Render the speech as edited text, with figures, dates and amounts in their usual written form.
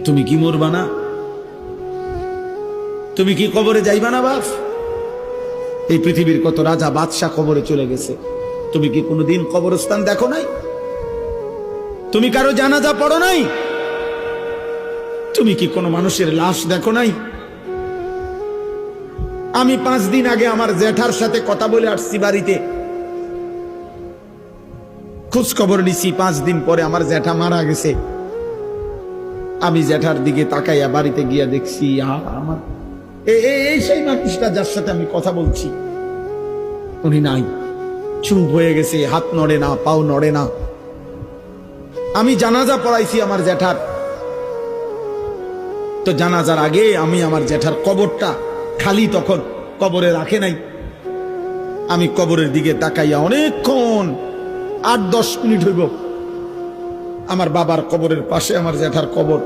তুমি কি মরবা না? তুমি কি কবরে যাইবা না বাপ? এই পৃথিবীর কত রাজা বাদশাহ কবরে চলে গেছে, তুমি কি কোনোদিন কবরস্থান দেখো নাই? তুমি কারো জানাজা পড়ো নাই? তুমি কি কোনো মানুষের লাশ দেখো নাই? আমি 5 দিন আগে আমার জ্যাঠার সাথে কথা বলে আসছি, বাড়িতে খোঁজ খবর নিছি। 5 দিন পরে আমার জ্যাঠা মারা গেছে। আমি জ্যাঠার দিকে তাকাইয়া বাড়িতে গিয়া দেখছি আমার এই সেই মানুষটা যার সাথে আমি কথা বলছি, উনি নাই, চুপ হয়ে গেছে, হাত নড়ে না, পাও নড়ে না। আমি জানাজা পড়াইছি আমার জ্যাঠার, তো জানাজার আগে আমি আমার জ্যাঠার কবরটা খালি, তখন কবরে রাখে নাই। আমি কবরের দিকে তাকাইয়া অনেকক্ষণ 8-10 মিনিট হইব, আমার বাবার কবরের পাশে আমার জ্যাঠার কবর,